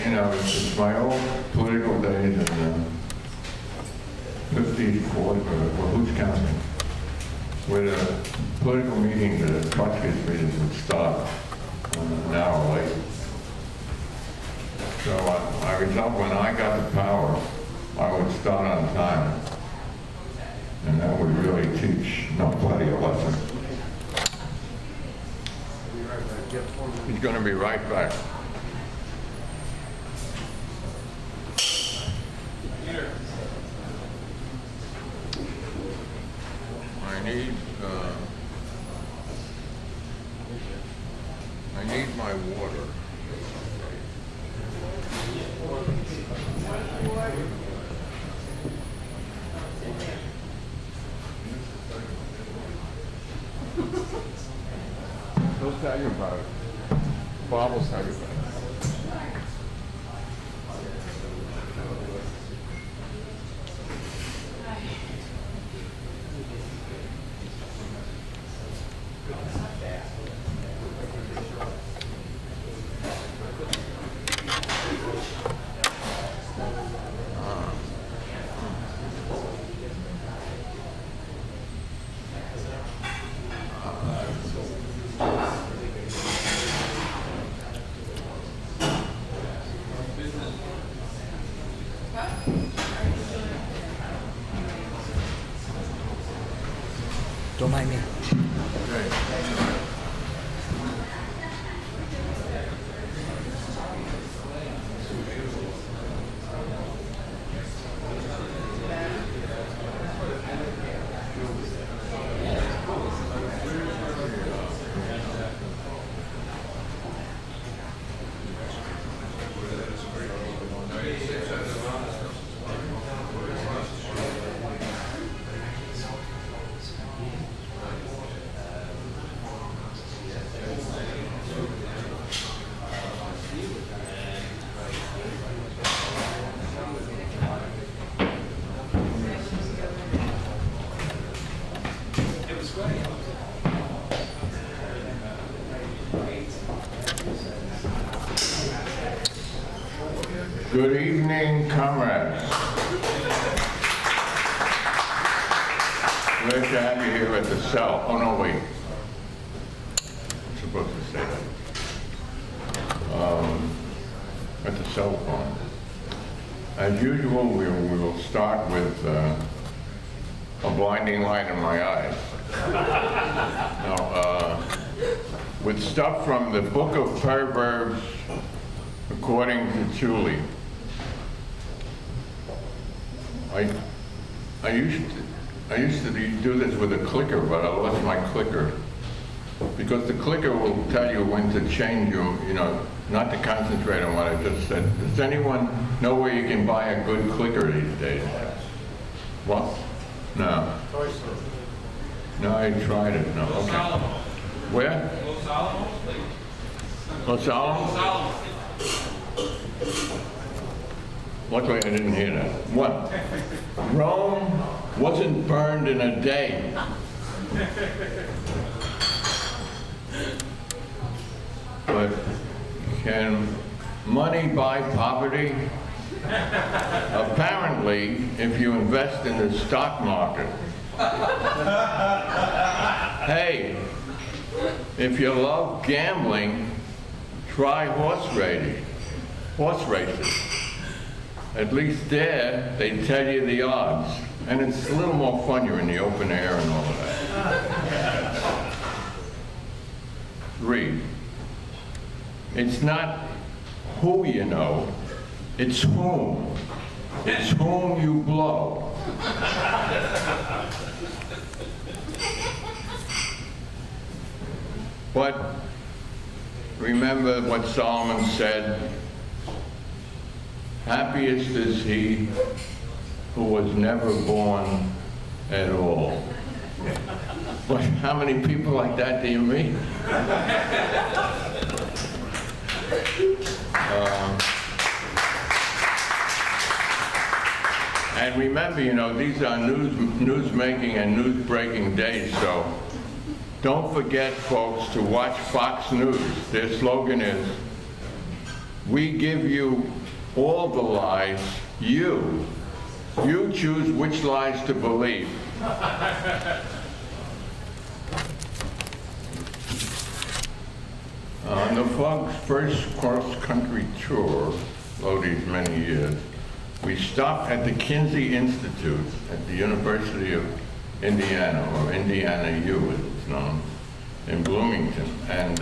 you know, it's my old political days in the 50s, 40s, well, who's counting? Where the political meetings, the Patriotism meetings would start an hour late. So I resolved when I got the power, I would start on time. And that would really teach nobody a lesson. He's going to be right back. I need my water. They'll tell you about it. Bob will tell you about it. Don't mind me. Good evening, comrades. Glad to have you here at the cell. Oh, no, wait. I'm supposed to say that. At the cell phone. As usual, we will start with a blinding light in my eyes. Now, with stuff from the book of Proverbs, according to Tuli. I used to do this with a clicker, but I lost my clicker. Because the clicker will tell you when to change you know, not to concentrate on what I just said. Does anyone know where you can buy a good clicker these days? What? No. No, I tried it. No. Okay. Where? Los Alamos? Luckily, I didn't hear that. What? Rome wasn't burned in a day. But can money buy poverty? Apparently, if you invest in the stock market. Hey, if you love gambling, try horse races. At least there, they tell you the odds. And it's a little more fun, you're in the open air and all of that. 3, it's not who you know, it's whom. It's whom you blow. But remember what Solomon said, happiest is he who was never born at all. But how many people like that do you meet? And remember, you know, these are news-making and news-breaking days, so don't forget, folks, to watch Fox News. Their slogan is, We give you all the lies. You choose which lies to believe. On the Fog's first cross-country tour, these many years, we stopped at the Kinsey Institute at the University of Indiana, or Indiana U as it's known, in Bloomington. And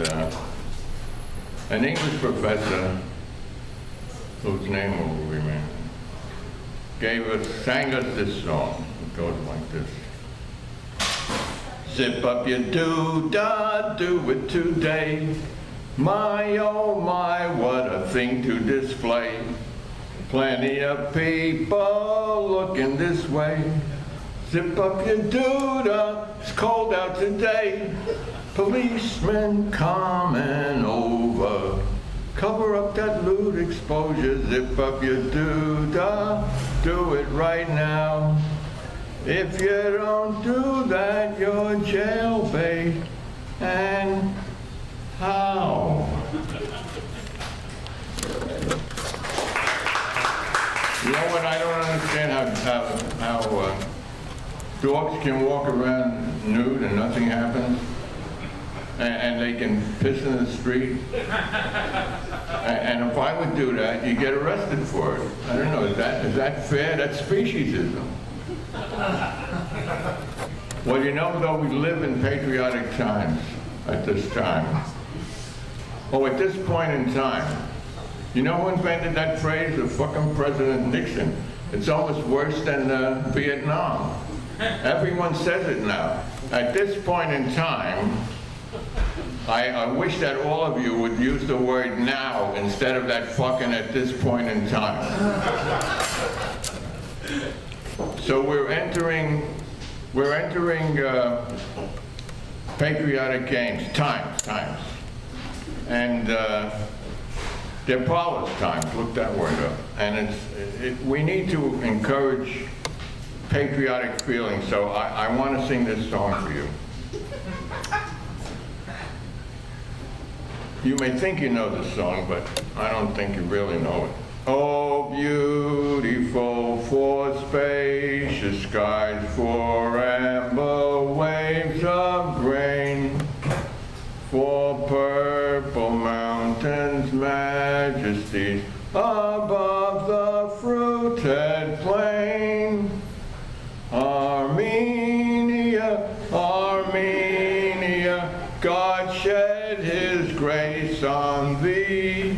an English professor, whose name will remain, sang us this song. It goes like this. Zip up your do-da, do it today. My, oh my, what a thing to display. Plenty of people looking this way. Zip up your do-da, it's cold out today. Policemen coming over. Cover up that lewd exposure. Zip up your do-da, do it right now. If you don't do that, you're jailbait. And how? You know what? I don't understand how dogs can walk around nude and nothing happens, and they can piss in the street. And if I would do that, you get arrested for it. I don't know. Is that fair? That's speciesism. Well, you know, though, we live in patriotic times at this time. Oh, at this point in time. You know who invented that phrase? The fucking President Nixon. It's almost worse than Vietnam. Everyone says it now. At this point in time, I wish that all of you would use the word now instead of that fucking at this point in time. So we're entering patriotic games, times. And they're Paula's times, look that word up. And we need to encourage patriotic feelings, so I want to sing this song for you. You may think you know this song, but I don't think you really know it. Oh, beautiful for spacious skies, for amber waves of grain, for purple mountains, majesties above the fruited plain. Armenia, Armenia, God shed his grace on thee,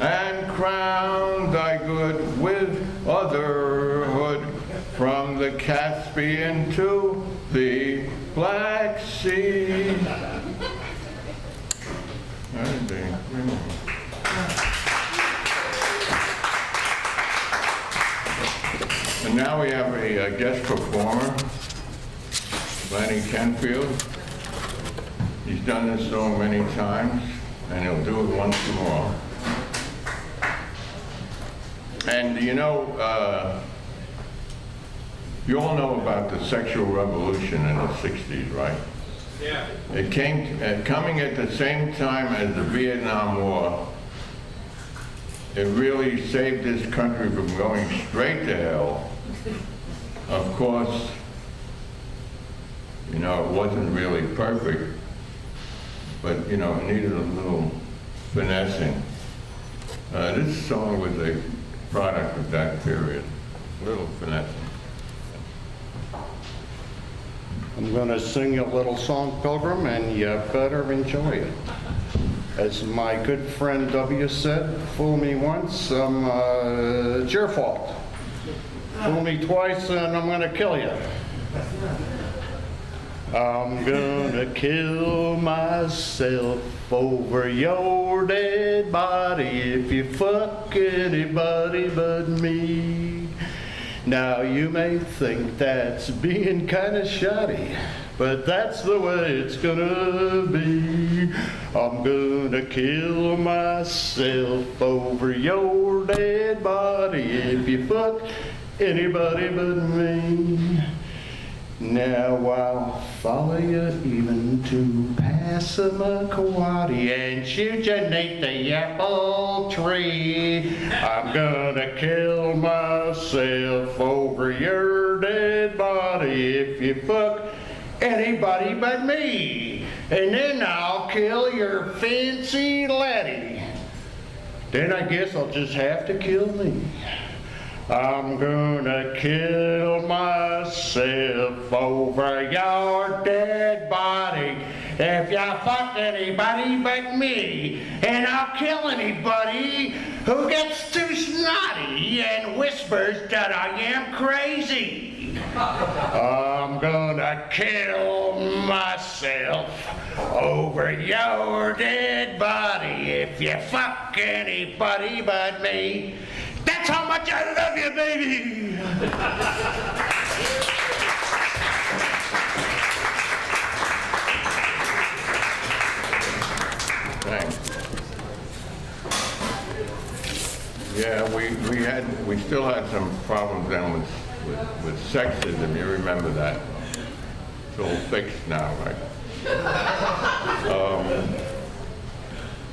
and crown thy good with otherhood, from the Caspian to the Black Sea. And now we have a guest performer, Lanny Kenfield. He's done this song many times, and he'll do it once more. And you know, you all know about the sexual revolution in the 60s, right? Yeah. It came, coming at the same time as the Vietnam War. It really saved this country from going straight to hell. Of course, you know, it wasn't really perfect, but you know, it needed a little finessing. This song was a product of that period, a little finessing. I'm going to sing a little song, Pilgrim, and you better enjoy it. As my good friend W said, fool me once, it's your fault. Fool me twice, and I'm going to kill you. I'm going to kill myself over your dead body if you fuck anybody but me. Now you may think that's being kind of shoddy, but that's the way it's gonna be. I'm gonna kill myself over your dead body if you fuck anybody but me. Now I'll follow you even to Passamaquoddy and shoot you neath the apple tree. I'm gonna kill myself over your dead body if you fuck anybody but me. And then I'll kill your fancy laddie. Then I guess I'll just have to kill me. I'm gonna kill myself over your dead body if you fuck anybody but me. And I'll kill anybody who gets too snotty and whispers that I am crazy. I'm gonna kill myself over your dead body if you fuck anybody but me. That's how much I love you, baby! Thanks. Yeah, we still had some problems then with sexism. You remember that? It's all fixed now, right?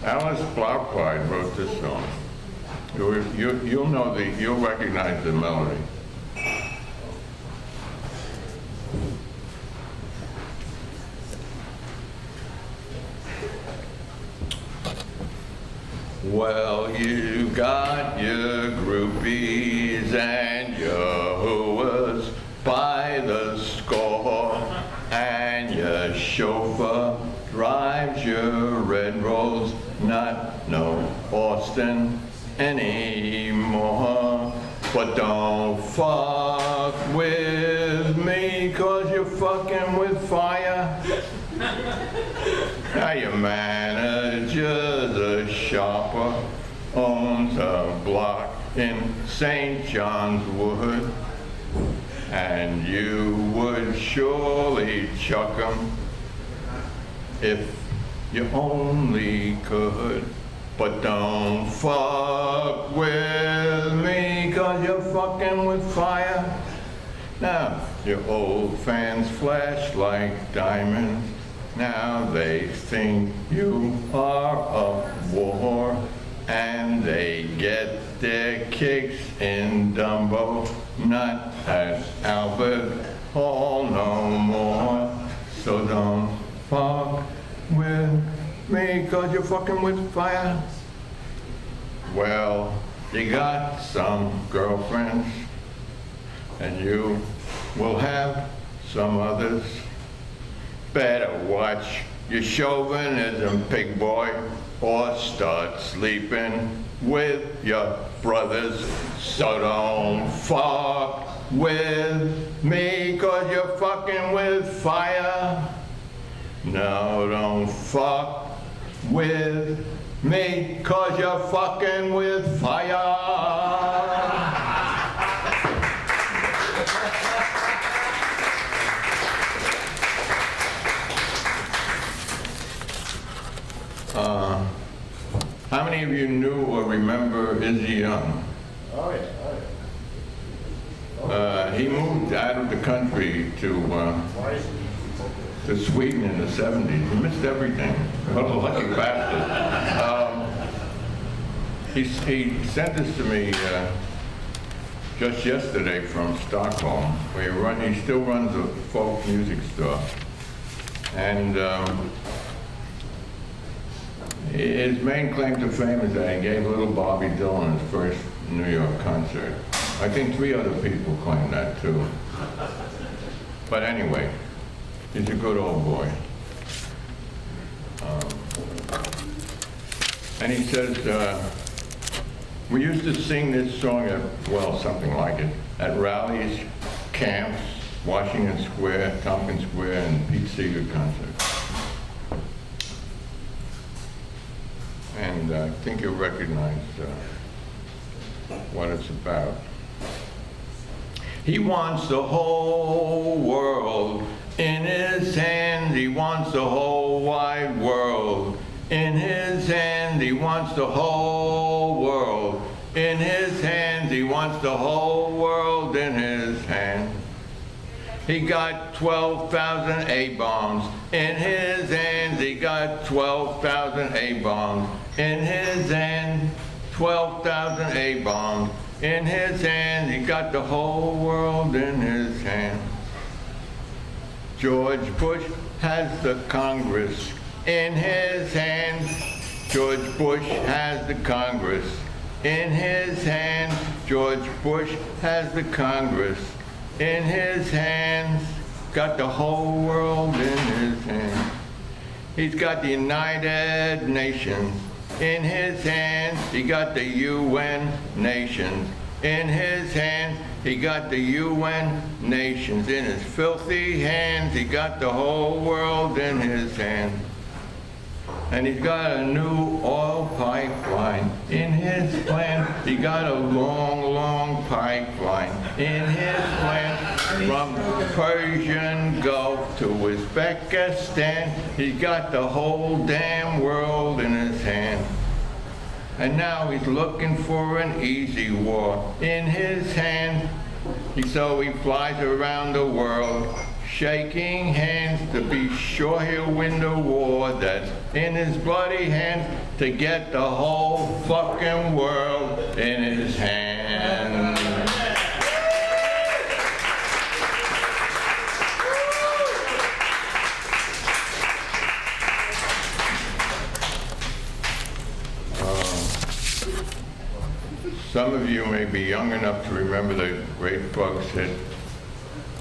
Alice Blauclide wrote this song. You'll recognize the melody. Well, you got your groupies and your hooers by the score, and your chauffeur drives your red rolls, not no Austin anymore. But don't fuck with me, 'cause you're fucking with fire. Now your manager's a shopper, owns a block in St. John's Wood, and you would surely chuck him if you only could. But don't fuck with me, 'cause you're fucking with fire. Now, your old fans flash like diamonds. Now they think you are a war, and they get their kicks in Dumbo, not at Albert Hall no more. So don't fuck with me, 'cause you're fucking with fire. Well, you got some girlfriends, and you will have some others. Better watch your chauvinism, pig boy, or start sleeping with your brothers. So don't fuck with me, 'cause you're fucking with fire. No, don't fuck with me, 'cause you're fucking with fire. How many of you knew or remember Izzy Young? Oh yeah, He moved out of the country to Sweden in the 70s. He missed everything. What a lucky bastard. He sent this to me just yesterday from Stockholm, where he still runs a folk music store. And his main claim to fame is that he gave little Bobby Dylan his first New York concert. I think 3 other people claim that too. But anyway, he's a good old boy. And he says, we used to sing this song at, well, something like it, at rallies, camps, Washington Square, Tompkins Square, and Pete Seeger concerts. And I think you'll recognize what it's about. He wants the whole world in his hand. He wants the whole wide world in his hand. He wants the whole world in his hands. He wants the whole world in his hand. he got 12,000 A-bombs in his hands. He got 12,000 A-bombs in his hand. 12,000 A-bombs in his hand. He got the whole world in his hand. George Bush has the Congress in his hands. George Bush has the Congress in his hands. George Bush has the Congress in his hands. Got the whole world in his hands. He's got the United Nations in his hands. He got the UN nations in his hands. He got the UN nations in his filthy hands. He got the whole world in his hands. And he's got a new oil pipeline in his plan. He got a long, long pipeline in his plan from the Persian Gulf to Uzbekistan. He's got the whole damn world in his hand. And now he's looking for an easy war in his hand. So he flies around the world, shaking hands to be sure he'll win the war that's in his bloody hands, to get the whole fucking world in his hands. Some of you may be young enough to remember the great Bugs hit,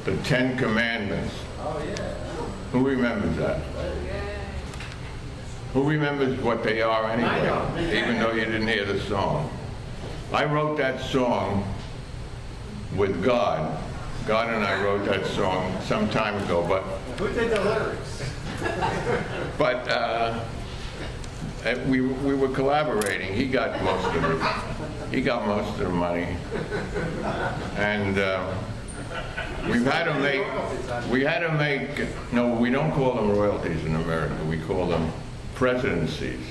The 10 Commandments. Oh, yeah. Who remembers that? Who remembers what they are anyway, even though you didn't hear the song? I wrote that song with God. God and I wrote that song some time ago, but Who did the lyrics? we were collaborating. He got most of it. He got most of the money. And we had to make, no, we don't call them royalties in America. We call them presidencies.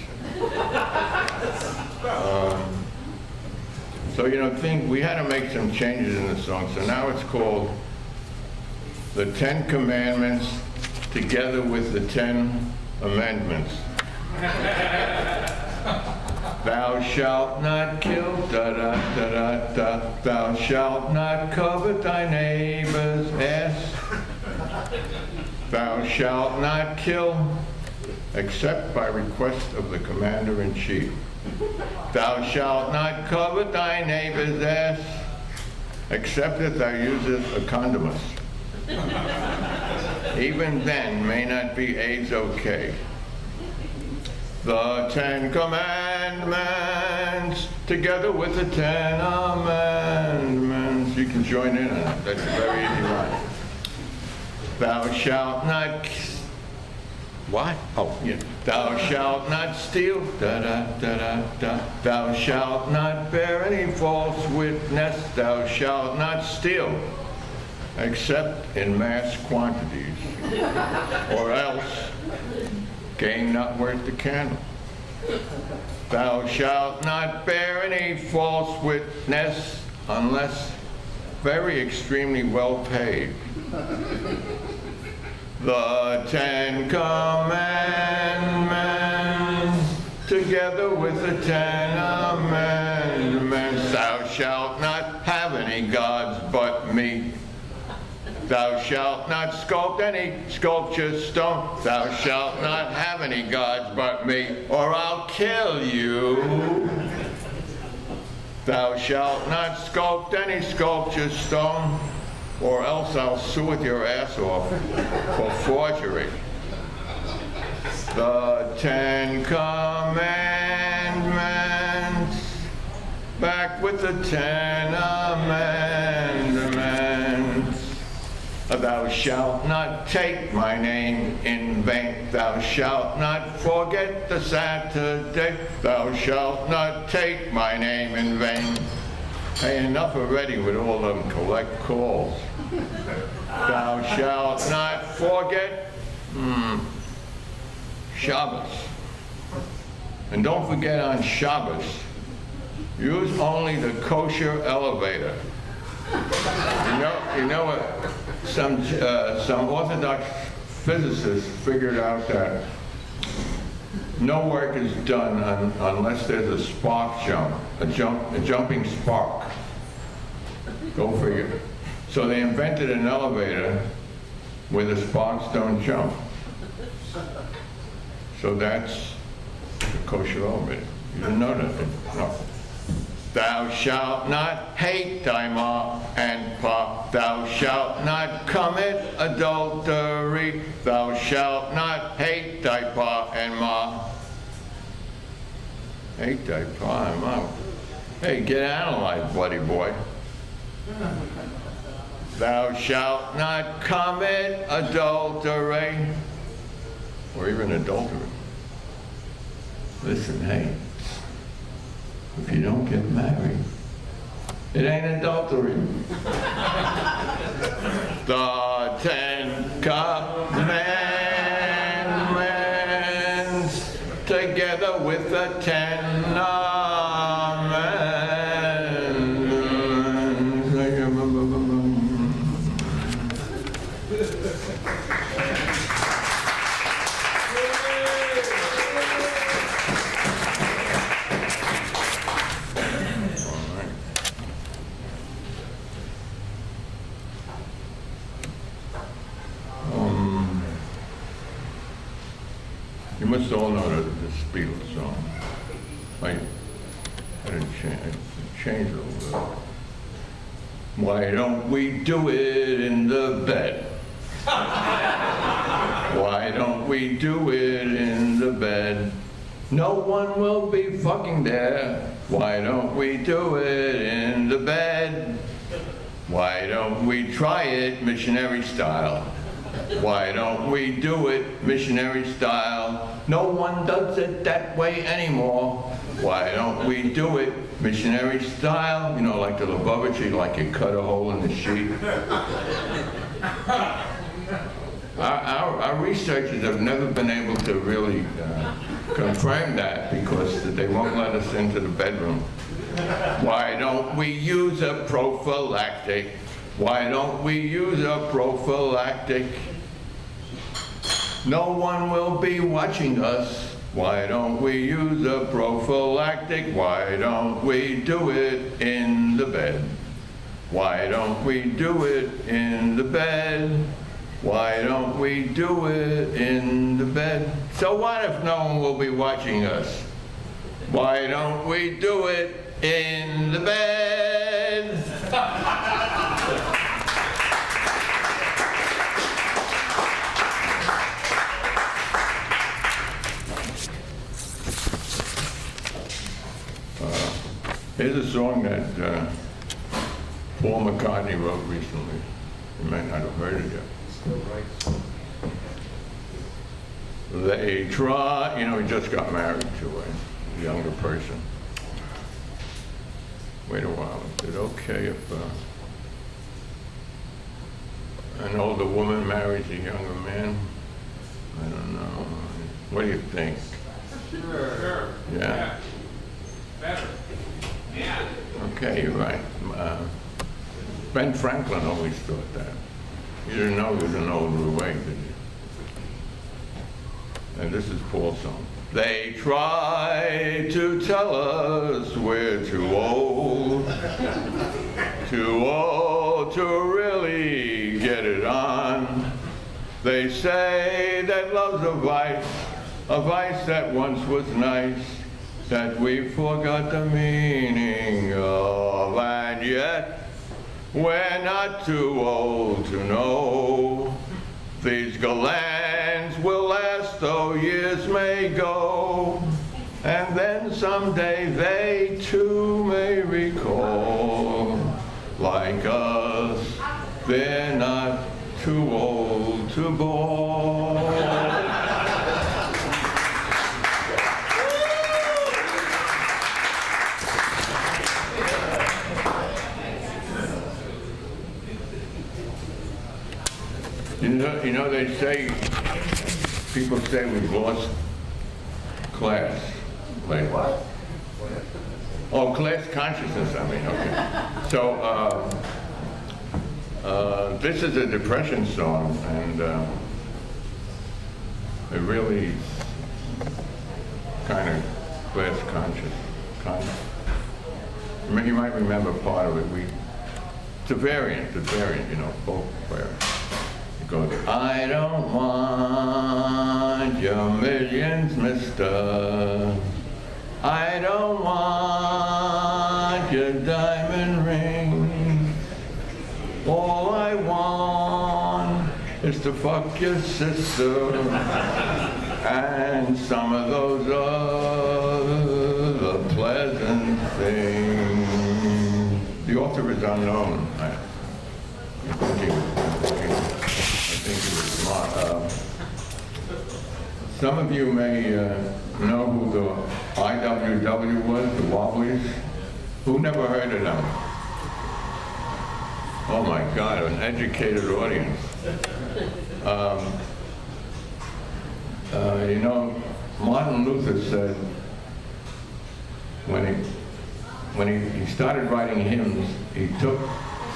So, we had to make some changes in the song. So now it's called The 10 Commandments together with the 10 Amendments. Thou shalt not kill, da da da da da. Thou shalt not covet thy neighbor's ass. Thou shalt not kill, except by request of the commander-in-chief. Thou shalt not covet thy neighbor's ass, except that thou usest a condomus. Even then may not be AIDS okay. The 10 Commandments, together with the 10 Amendments. You can join in on it. That's a very easy line. Thou shalt not... What? Oh, yeah. Thou shalt not steal. Da da da da da. Thou shalt not bear any false witness. Thou shalt not steal, except in mass quantities, or else game not worth the candle. Thou shalt not bear any false witness unless very extremely well paid. The 10 Commandments, together with the 10 Amendments. Thou shalt not have any gods but me. Thou shalt not sculpt any sculpture stone. Thou shalt not have any gods but me, or I'll kill you. Thou shalt not sculpt any sculpture stone, or else I'll sue with your ass off for forgery. The 10 Commandments, back with the 10 Amendments. Thou shalt not take my name in vain. Thou shalt not forget the Saturday. Thou shalt not take my name in vain. Hey, enough already with all them collect calls. Thou shalt not forget Shabbos. And don't forget on Shabbos, use only the kosher elevator. You know what? Some Orthodox physicists figured out that no work is done unless there's a spark jump, a jumping spark. Go figure. So they invented an elevator where the sparks don't jump. So that's the kosher elevator. You didn't know that? No. Thou shalt not hate thy ma and pa. Thou shalt not commit adultery. Thou shalt not hate thy pa and ma. Hate thy pa and ma. Hey, get analyzed, bloody boy. Thou shalt not commit adultery, or even adultery. Listen, hey, if you don't get married, it ain't adultery. The 10 Commandments, together with the 10 You must all know the Beatles song. I didn't change it a little bit. Why don't we do it in the bed? Why don't we do it in the bed? No one will be fucking there. Why don't we do it in the bed? Why don't we try it missionary style? Why don't we do it missionary style? No one does it that way anymore. Why don't we do it missionary style? You know, like the Lubavitcher, like you cut a hole in the sheet. Our researchers have never been able to really confirm that because they won't let us into the bedroom. Why don't we use a prophylactic? Why don't we use a prophylactic? No one will be watching us. Why don't we use a prophylactic? Why don't we do it in the bed? Why don't we do it in the bed? Why don't we do it in the bed? So what if no one will be watching us? Why don't we do it in the bed? Here's a song that Paul McCartney wrote recently. You might not have heard it yet. They try, you know, he just got married to a younger person. Wait a while, is it okay if an older woman marries a younger man? I don't know. What do you think? Sure. Yeah? Better. Yeah. Okay, you're right. Ben Franklin always thought that. You didn't know he was an older way, did you? And this is Paul's song. They try to tell us we're too old to really get it on. They say that love's a vice that once was nice, that we forgot the meaning of, and yet we're not too old to know. These glands will last though years may go, and then someday they too may recall. Like us, they're not too old to bore. You know, they say, people say we've lost class. Like, what? Oh, class consciousness, I mean, okay. So, This is a depression song, and it really kind of class conscious. I mean, you might remember part of it. It's a variant, you know, folk variant. It goes, I don't want your millions, mister. I don't want your diamond ring. All I want is to fuck your sister and some of those other pleasant things. The author is unknown. I think he was smart. Some of you may know who the IWW was, the Wobblies. Who never heard of them? Oh my God, an educated audience. You know, Martin Luther said when he started writing hymns, he took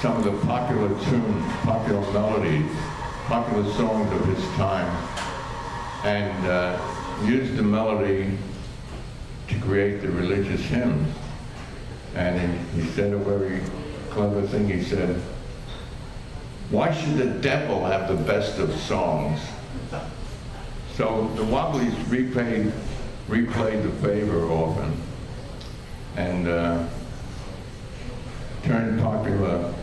some of the popular tunes, popular melodies, popular songs of his time, and used the melody to create the religious hymns. And he said a very clever thing. He said, why should the devil have the best of songs? So the Wobblies replayed the favor often and turned popular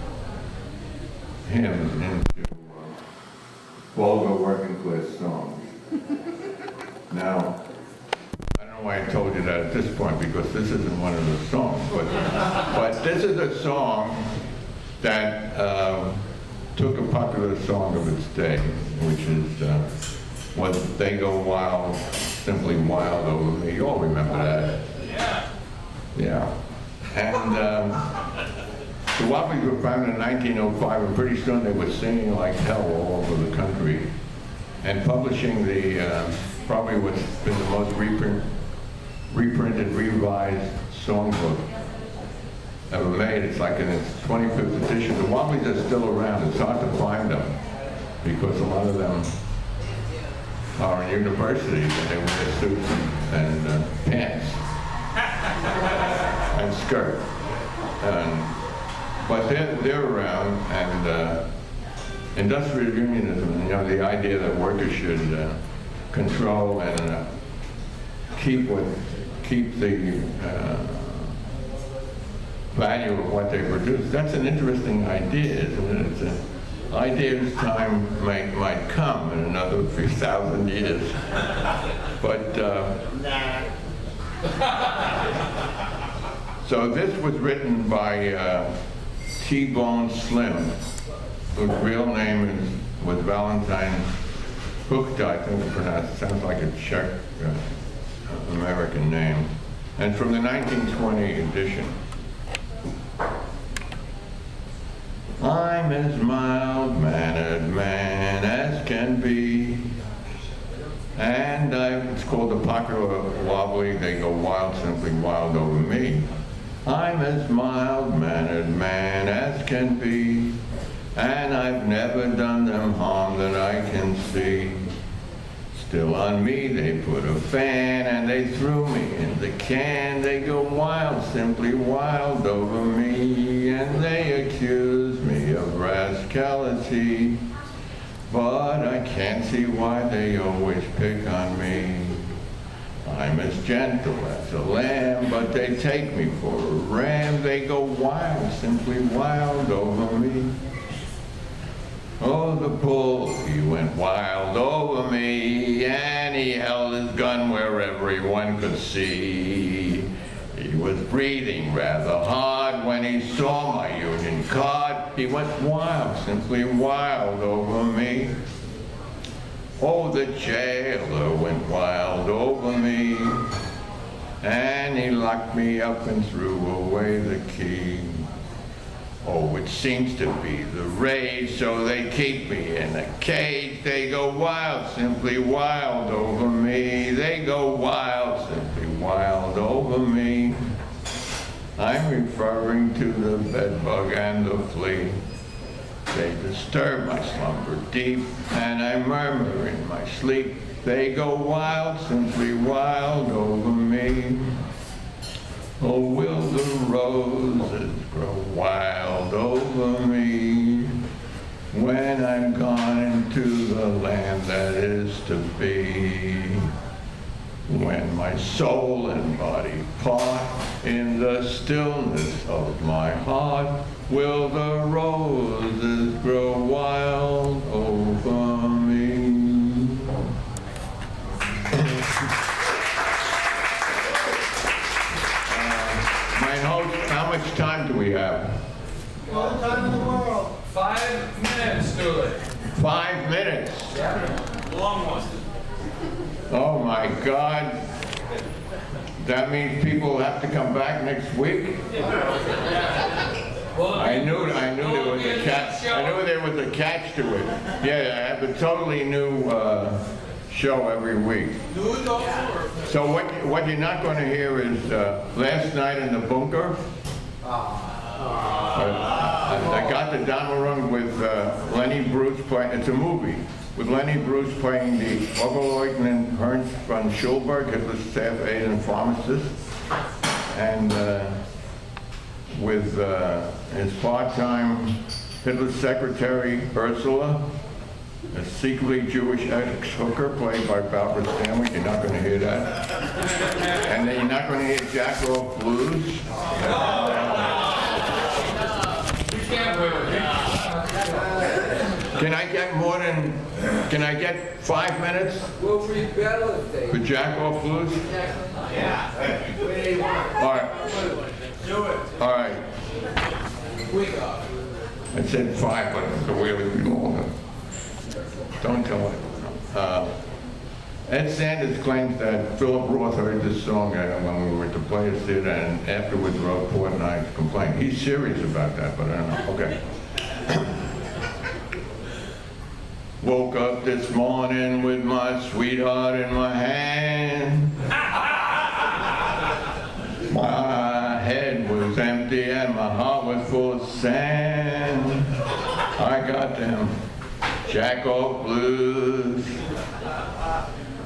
hymns into vulgar working class songs. Now, I don't know why I told you that at this point, because this isn't one of the songs, but this is a song that took a popular song of its day, which is was They Go Wild, Simply Wild Over Me. You all remember that? Yeah. Yeah. And the Wobblies were founded in 1905, and pretty soon they were singing like hell all over the country and publishing the, probably what's been the most reprinted, revised songbook ever made. It's like in its 25th edition. The Wobblies are still around. It's hard to find them because a lot of them are in universities and they wear suits and pants and skirt. But they're around, and industrial unionism, you know, the idea that workers should control and keep the value of what they produce. That's an interesting idea, isn't it? It's an idea whose time might come in another few thousand years. But so this was written by T-Bone Slim, whose real name was Valentine Huchta, I think it's pronounced. Sounds like a Czech American name. And from the 1920 edition. I'm as mild-mannered man as can be, and it's called the popular wobbly, They Go Wild, Simply Wild Over Me. I'm as mild-mannered man as can be, and I've never done them harm that I can see. Still on me they put a fan and they threw me in the can. They go wild, simply wild over me, and they accuse me of rascality. But I can't see why they always pick on me. I'm as gentle as a lamb, but they take me for a ram. They go wild, simply wild over me. Oh, the bull, he went wild over me, and he held his gun where everyone could see. He was breathing rather hard when he saw my union card. He went wild, simply wild over me. Oh, the jailer went wild over me, and he locked me up and threw away the key. Oh, it seems to be the rage, so they keep me in a cage. They go wild, simply wild over me. They go wild, simply wild over me. I'm referring to the bedbug and the flea. they disturb my slumber deep, and I murmur in my sleep. They go wild, simply wild over me. Oh, will the roses grow wild over me when I'm gone into the land that is to be? When my soul and body part in the stillness of my heart, will the roses grow wild over me? My host, how much time do we have? All the time in the world. 5 minutes, Tuli. 5 minutes. Long one. Oh my God. That means people have to come back next week? Well, I knew there was a catch. I knew there was a catch to it. Yeah, I have a totally new show every week. Nude also, or? So what you're not going to hear is Last Night in the Bunker. I got the Damarung with Lenny Bruce playing. It's a movie with Lenny Bruce playing the Oberleutnant Ernst von Schulberg, Hitler's staff aide and pharmacist, and with his part-time Hitler's secretary Ursula, a secretly Jewish ex-hooker played by Barbara Stanwyck. You're not going to hear that. And then you're not going to hear Jacko Blues. You can't play with him. Can I get 5 minutes We'll be better if they. for Jacko Blues? All right. Do it. All right. Week off. I said 5, but the way it would be longer. Don't tell it. Ed Sanders claims that Philip Roth heard this song when we were at the Players Theater and afterwards wrote Portnoy's complaint. He's serious about that, but I don't know. Okay. Woke up this morning with my sweetheart in my hand. My head was empty and my heart was full of sand. I got them Jacko Blues.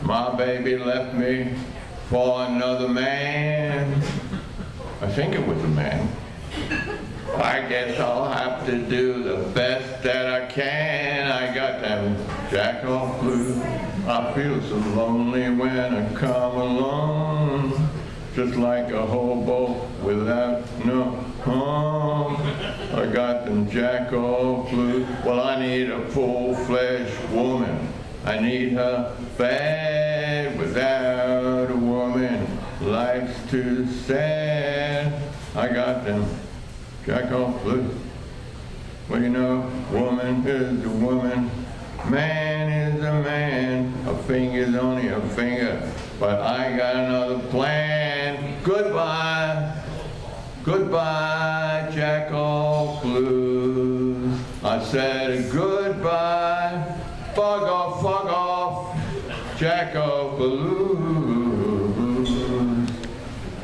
My baby left me for another man. I think it was a man. I guess I'll have to do the best that I can. I got them Jacko Blues. I feel so lonely when I come alone, just like a hobo without no home. I got them Jacko Blues. Well, I need a full-fledged woman. I need her bad. Without a woman, life's too sad. I got them Jacko Blues. Well, you know, woman is a woman, man is a man, a finger's only a finger, but I got another plan. Goodbye, goodbye, Jacko Blues. I said goodbye, fuck off, Jacko Blues.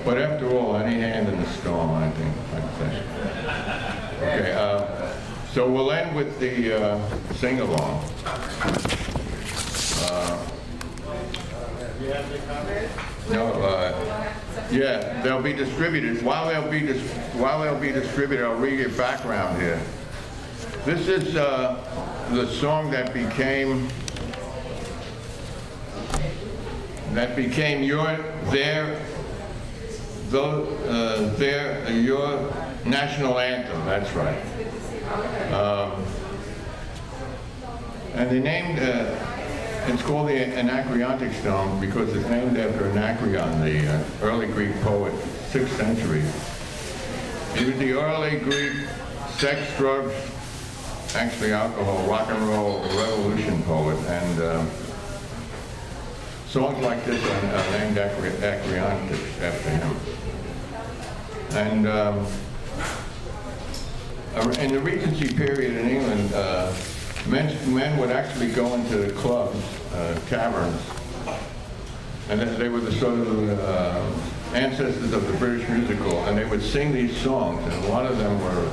But after all, any hand in the storm, I think, I'd say. Okay, so we'll end with the sing-along. Yeah, they'll be distributed. While they'll be distributed, I'll read your background here. This is the song that became your national anthem. That's right. And they named it's called the Anacreontic song because it's named after Anacreon, the early Greek poet, 6th century. He was the early Greek sex, drugs, actually alcohol, rock and roll revolution poet, and songs like this are named Anacreontics after him. And in the Regency period in England, men would actually go into the clubs, taverns, and they were the sort of ancestors of the British musical, and they would sing these songs, and a lot of them were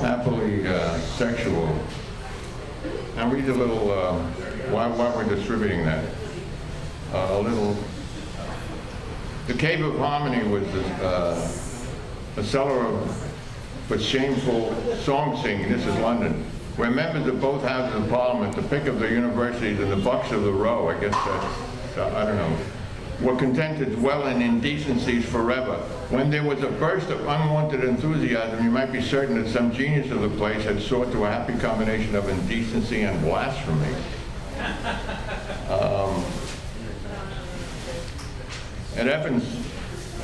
happily sexual. And read a little, while we're distributing that, a little. The Cave of Harmony was a cellar for shameful song singing. This is London, where members of both houses of Parliament, the pick of the universities and the bucks of the row, I guess that's, I don't know, were content to dwell in indecencies forever. When there was a burst of unwanted enthusiasm, you might be certain that some genius of the place had sought to a happy combination of indecency and blasphemy. At Evans,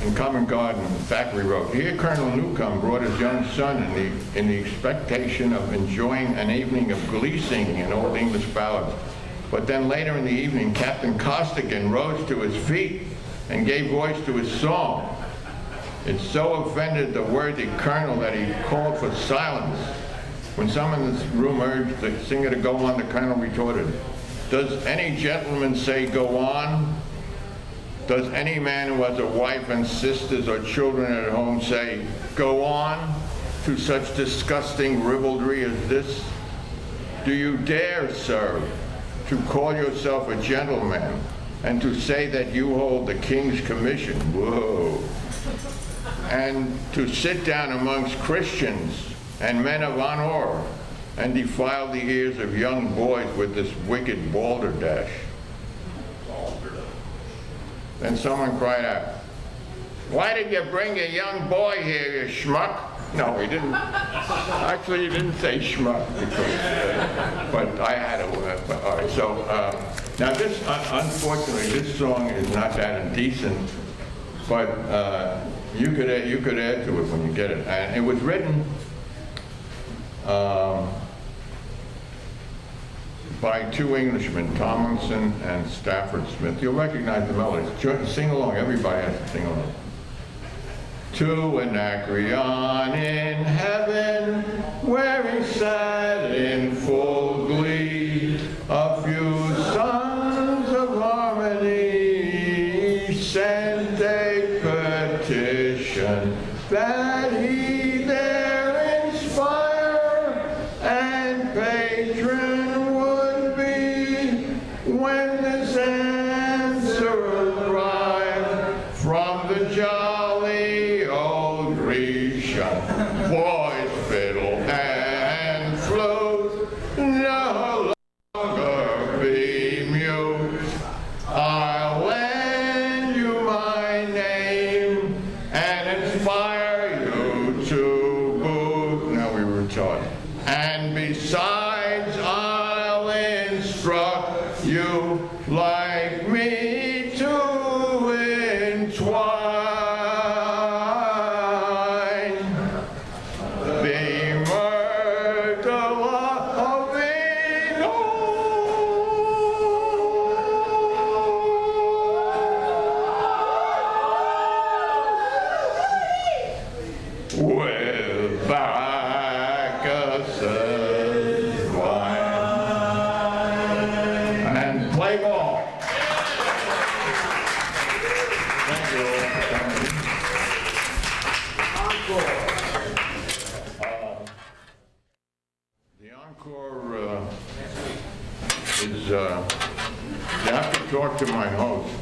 in Covent Garden, Thackeray wrote, "Here Colonel Newcomb brought his young son in the expectation of enjoying an evening of glee singing in old English ballads. But then later in the evening, Captain Costigan rose to his feet and gave voice to his song. It so offended the worthy colonel that he called for silence. When someone in this room urged the singer to go on, the colonel retorted, 'Does any gentleman say go on? Does any man who has a wife and sisters or children at home say, go on, to such disgusting ribaldry as this? Do you dare, sir, to call yourself a gentleman and to say that you hold the king's commission?' Whoa. And to sit down amongst Christians and men of honor and defile the ears of young boys with this wicked balderdash." Then someone cried out, "Why did you bring a young boy here, you schmuck?" No, he didn't. Actually, he didn't say schmuck, because, but I had to. But, all right, so now this, unfortunately, this song is not that indecent, but you could add to it when you get it. And it was written by two Englishmen, Tomlinson and Stafford Smith. You'll recognize the melodies. Sing along. Everybody has to sing along. To Anacreon in heaven, where he sat in full glee, a few sons of harmony sent a petition that he there inspire and patron would be when this answer arrived from the jolly old Grecian. Voice, fiddle, and flute, no longer be mute. I'll lend you my name and inspire you to boot. Now we were taught. And besides, I'll instruct you like me to entwine the myrtle of Enos with Bacchus's wine. And play ball. Thank you. The encore is, you have to talk to my host.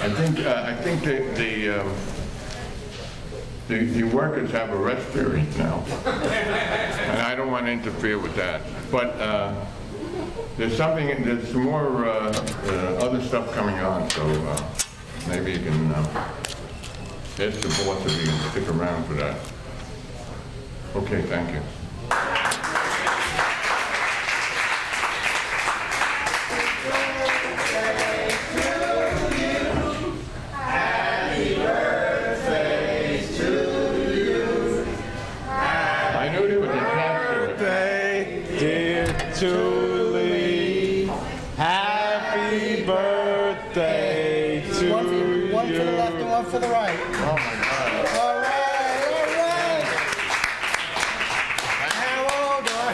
I think the workers have a rest period now, and I don't want to interfere with that. But there's some more other stuff coming on, so maybe you can ask the boss if you can stick around for that. Okay, thank you. I knew there was a chance to it. Dear Tuli, happy birthday to One for the left and one for the right. Oh my God. All right, all right. How old are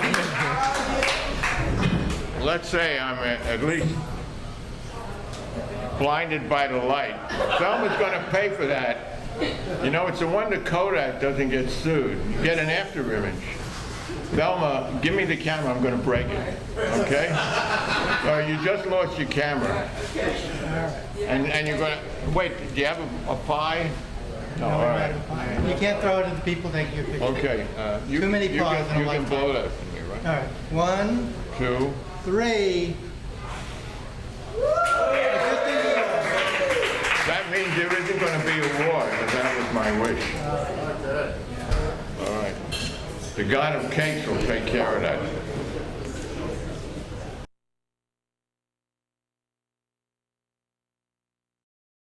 you? Let's say I'm at least blinded by the light. Someone's going to pay for that. You know, it's a wonder Kodak doesn't get sued. You get an after image. Velma, give me the camera, I'm going to break it. Okay? All right, you just lost your camera. And you're going to, wait, do you have a pie? No, all right. You can't throw it at the people taking your picture. Okay. Too many pies in a You can lifetime. blow that for me, right? All right. 1, 2. 3. That means there isn't going to be a war, but that was my wish. All right. The God of cakes will take care of that.